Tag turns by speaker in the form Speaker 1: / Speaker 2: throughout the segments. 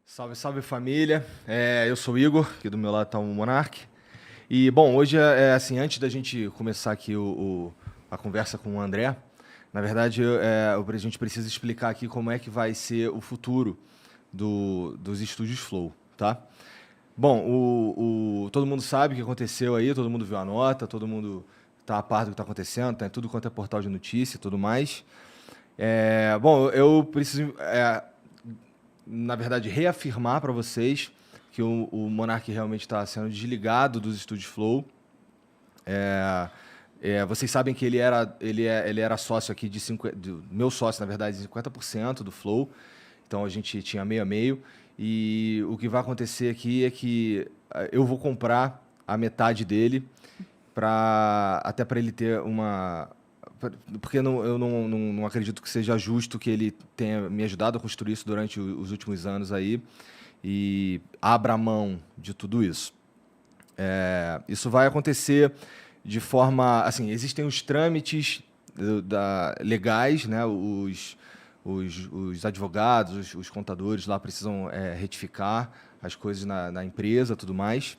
Speaker 1: Salve, salve família. Eu sou o Igor, aqui do meu lado está o Monark. E, bom, hoje assim, antes da gente começar aqui a conversa com o André, na verdade, a gente precisa explicar aqui como é que vai ser o futuro dos estúdios Flow, tá? Bom, todo mundo sabe o que aconteceu aí, todo mundo viu a nota, todo mundo está a par do que está acontecendo, tá em tudo quanto é portal de notícia e tudo mais. Bom, eu preciso, na verdade, reafirmar para vocês que o Monark realmente está sendo desligado dos estúdios Flow. Vocês sabem que ele era sócio aqui meu sócio, na verdade, de 50% do Flow. Então a gente tinha meio a meio. E o que vai acontecer aqui é que eu vou comprar a metade dele até para ele ter uma. Porque eu não acredito que seja justo que ele tenha me ajudado a construir isso durante os últimos anos aí e abra mão de tudo isso. Isso vai acontecer de forma. Assim, existem os trâmites legais, né? Os advogados, os contadores lá precisam retificar as coisas na empresa, tudo mais.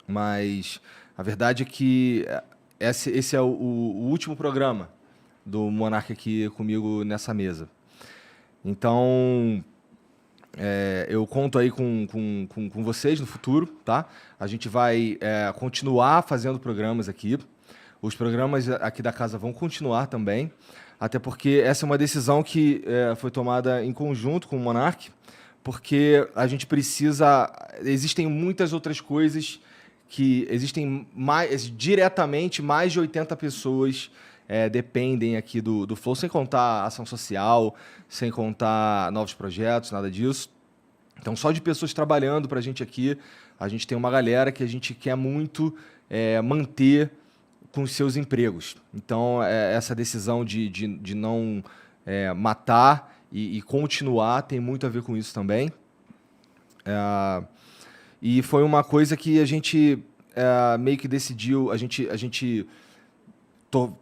Speaker 1: Mas a verdade é que esse é o último programa do Monark aqui comigo nessa mesa. Então, eu conto aí com vocês no futuro, tá? A gente vai continuar fazendo programas aqui. Os programas aqui da casa vão continuar também, até porque essa é uma decisão que foi tomada em conjunto com o Monark, porque a gente precisa. Existem muitas outras coisas que existem diretamente mais de 80 pessoas dependem aqui do Flow, sem contar ação social, sem contar novos projetos, nada disso. Então, só de pessoas trabalhando para a gente aqui, a gente tem uma galera que a gente quer muito manter com os seus empregos. Então, essa decisão de não matar e continuar tem muito a ver com isso também. E foi uma coisa que a gente meio que decidiu, a gente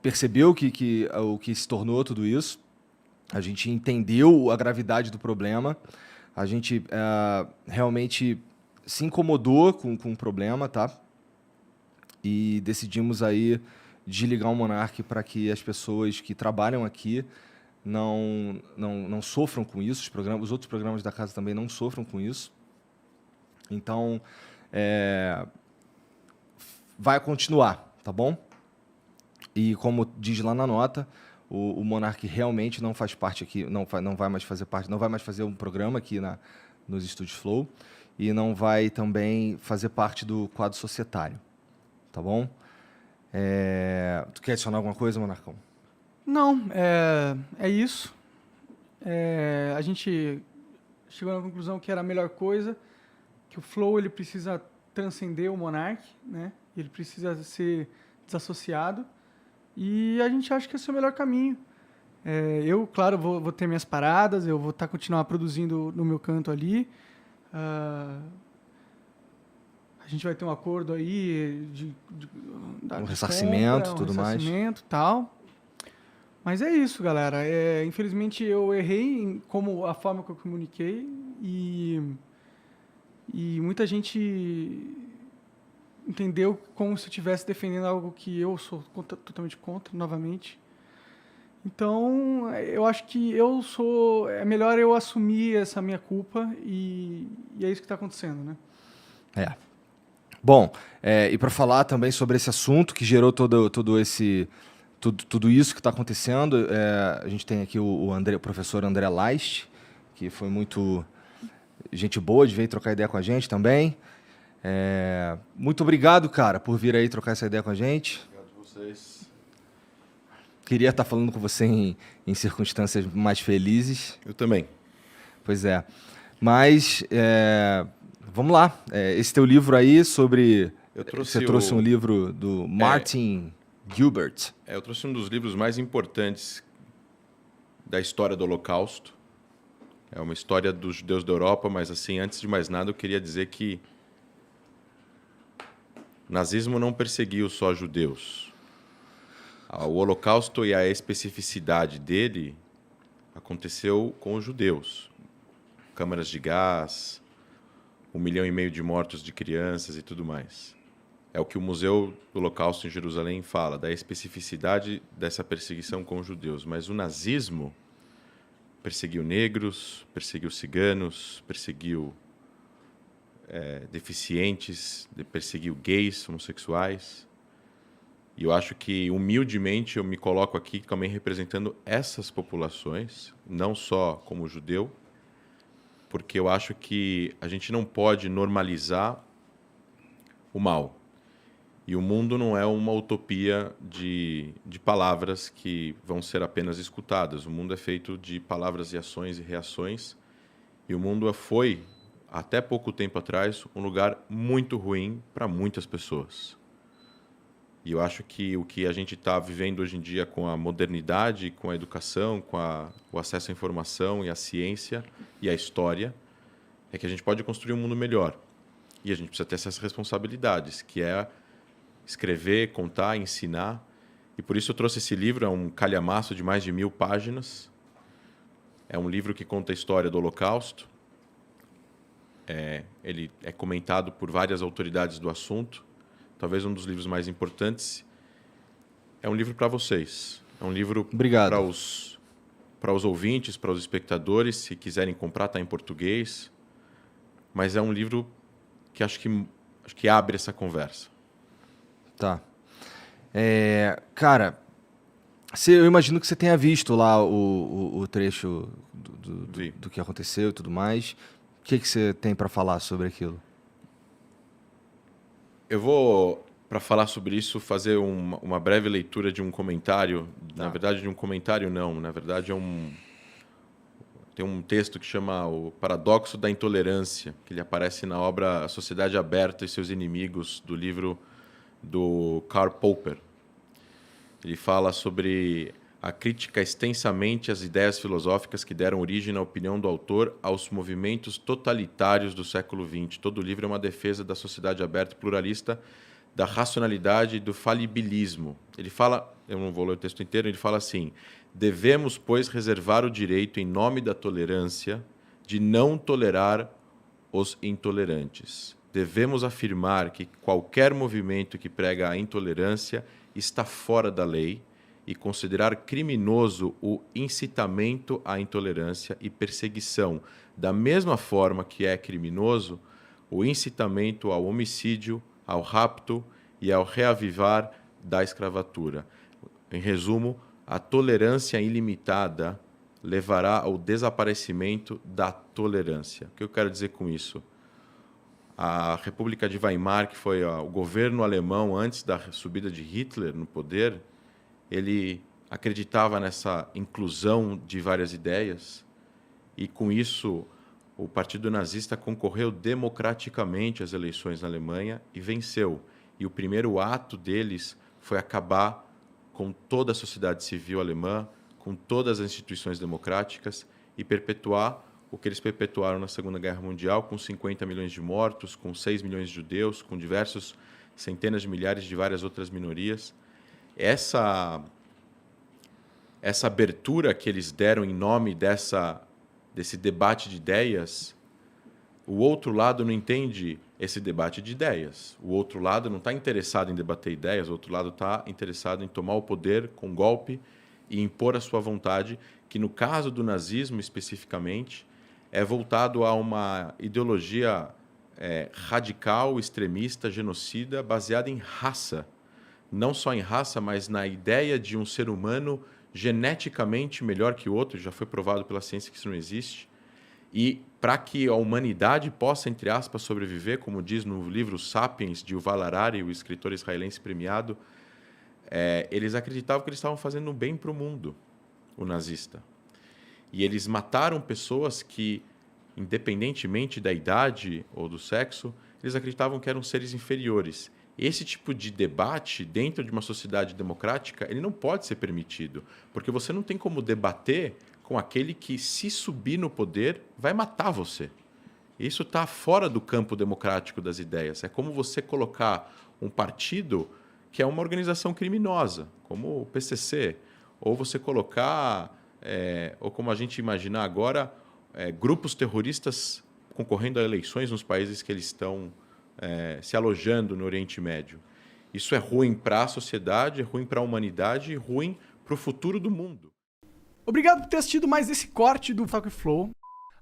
Speaker 1: percebeu o que se tornou tudo isso, a gente entendeu a gravidade do problema, a gente realmente se incomodou com o problema, tá? E decidimos aí desligar o Monark para que as pessoas que trabalham aqui não sofram com isso, os outros programas da casa também não sofram com isso. Então, vai continuar, tá bom? E como diz lá na nota, o Monark realmente não faz parte aqui, não vai mais fazer parte, não vai mais fazer um programa aqui nos estúdios Flow e não vai também fazer parte do quadro societário, tá bom? Tu quer adicionar alguma coisa, Monarcão?
Speaker 2: Não, é isso. A gente chegou na conclusão que era a melhor coisa, que o Flow ele precisa transcender o Monark, né? Ele precisa ser desassociado. E a gente acha que esse é o melhor caminho. Eu, claro, vou ter minhas paradas, eu vou continuar produzindo no meu canto ali. A gente vai ter um acordo aí
Speaker 1: Um ressarcimento, tudo mais.
Speaker 2: Ressarcimento e tal. Mas é isso, galera. Infelizmente, eu errei como a forma que eu comuniquei e muita gente entendeu como se eu estivesse defendendo algo que eu sou totalmente contra, novamente. Então, eu acho que é melhor eu assumir essa minha culpa e é isso que está acontecendo, né?
Speaker 1: Bom, e para falar também sobre esse assunto que gerou tudo isso que está acontecendo, a gente tem aqui o professor André Leist, que foi muito gente boa de vir trocar ideia com a gente também. Muito obrigado, cara, por vir aí trocar essa ideia com a gente.
Speaker 3: Obrigado a vocês.
Speaker 1: Queria estar falando com você em circunstâncias mais felizes.
Speaker 3: Eu também.
Speaker 1: Pois é. Mas, vamos lá. Esse teu livro aí sobre... Você trouxe um livro do Martin Gilbert.
Speaker 3: Eu trouxe um dos livros mais importantes da história do Holocausto. É uma história dos judeus da Europa, mas, assim, antes de mais nada, eu queria dizer que o nazismo não perseguiu só judeus. O Holocausto e a especificidade dele aconteceu com os judeus. câmaras de gás, 1,5 milhão de mortos de crianças e tudo mais. É o que o Museu do Holocausto em Jerusalém fala, da especificidade dessa perseguição com os judeus. Mas o nazismo perseguiu negros, perseguiu ciganos, perseguiu deficientes, perseguiu gays, homossexuais. E eu acho que, humildemente, eu me coloco aqui também representando essas populações, não só como judeu, porque eu acho que a gente não pode normalizar o mal. E o mundo não é uma utopia de palavras que vão ser apenas escutadas. O mundo é feito de palavras e ações e reações. E o mundo foi, até pouco tempo atrás, um lugar muito ruim para muitas pessoas. E eu acho que o que a gente está vivendo hoje em dia com a modernidade, com a educação, com o acesso à informação e à ciência e à história, é que a gente pode construir um mundo melhor. E a gente precisa ter essas responsabilidades, que é escrever, contar, ensinar. E por isso eu trouxe esse livro, é um calhamaço de mais de 1000 páginas. É um livro que conta a história do Holocausto. Ele é comentado por várias autoridades do assunto. Talvez um dos livros mais importantes. É um livro para vocês. É um livro para os ouvintes, para os espectadores. Se quiserem comprar, está em português. Mas é um livro que acho que abre essa conversa.
Speaker 1: Tá. Cara, eu imagino que você tenha visto lá o trecho do que aconteceu e tudo mais. O que você tem para falar sobre aquilo?
Speaker 3: Eu vou, para falar sobre isso, fazer uma breve leitura de um comentário.
Speaker 1: Tá.
Speaker 3: Na verdade, de um comentário não. Na verdade, tem um texto que chama O Paradoxo da Intolerância, que ele aparece na obra A Sociedade Aberta e Seus Inimigos, do livro do Karl Popper. Ele fala sobre a crítica extensamente às ideias filosóficas que deram origem, na opinião do autor, aos movimentos totalitários do século XX. Todo o livro é uma defesa da sociedade aberta e pluralista, da racionalidade e do falibilismo. Ele fala, eu não vou ler o texto inteiro, ele fala assim: devemos, pois, reservar o direito, em nome da tolerância, de não tolerar os intolerantes. Devemos afirmar que qualquer movimento que prega a intolerância está fora da lei e considerar criminoso o incitamento à intolerância e perseguição, da mesma forma que é criminoso o incitamento ao homicídio, ao rapto e ao reavivar da escravatura. Em resumo, a tolerância ilimitada levará ao desaparecimento da tolerância. O que eu quero dizer com isso? A República de Weimar, que foi o governo alemão antes da subida de Hitler no poder, ele acreditava nessa inclusão de várias ideias e, com isso, o Partido Nazista concorreu democraticamente às eleições na Alemanha e venceu. E o primeiro ato deles foi acabar com toda a sociedade civil alemã, com todas as instituições democráticas e perpetuar o que eles perpetuaram na Segunda Guerra Mundial, com 50 milhões de mortos, com 6 milhões de judeus, com diversos centenas de milhares de várias outras minorias. Essa abertura que eles deram em nome desse debate de ideias, o outro lado não entende esse debate de ideias. O outro lado não está interessado em debater ideias, o outro lado está interessado em tomar o poder com golpe e impor a sua vontade, que no caso do nazismo especificamente, é voltado a uma ideologia radical, extremista, genocida, baseada em raça. Não só em raça, mas na ideia de um ser humano geneticamente melhor que o outro. Já foi provado pela ciência que isso não existe. E para que a humanidade possa, entre aspas, sobreviver, como diz no livro Sapiens, de Yuval Harari, o escritor israelense premiado, eles acreditavam que eles estavam fazendo um bem para o mundo, o nazista. E eles mataram pessoas que, independentemente da idade ou do sexo, eles acreditavam que eram seres inferiores. Esse tipo de debate, dentro de uma sociedade democrática, ele não pode ser permitido, porque você não tem como debater com aquele que, se subir no poder, vai matar você. Isso está fora do campo democrático das ideias. É como você colocar um partido que é uma organização criminosa, como o PCC, ou você colocar, ou como a gente imaginar agora, grupos terroristas concorrendo a eleições nos países que eles estão se alojando no Oriente Médio. Isso é ruim para a sociedade, é ruim para a humanidade e ruim para o futuro do mundo.
Speaker 2: Obrigado por ter assistido mais esse corte do Talk Flow.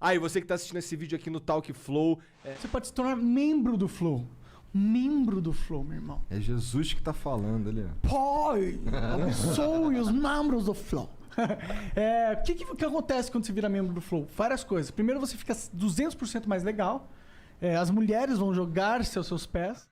Speaker 4: E você que tá assistindo esse vídeo aqui no Talk Flow,
Speaker 2: Você pode se tornar membro do Flow. Membro do Flow, meu irmão.
Speaker 5: É Jesus que tá falando ali, ó.
Speaker 2: Pai, abençoe os membros do Flow. O que acontece quando você vira membro do Flow? Várias coisas. Primeiro, você fica 200% mais legal. As mulheres vão jogar-se aos seus pés.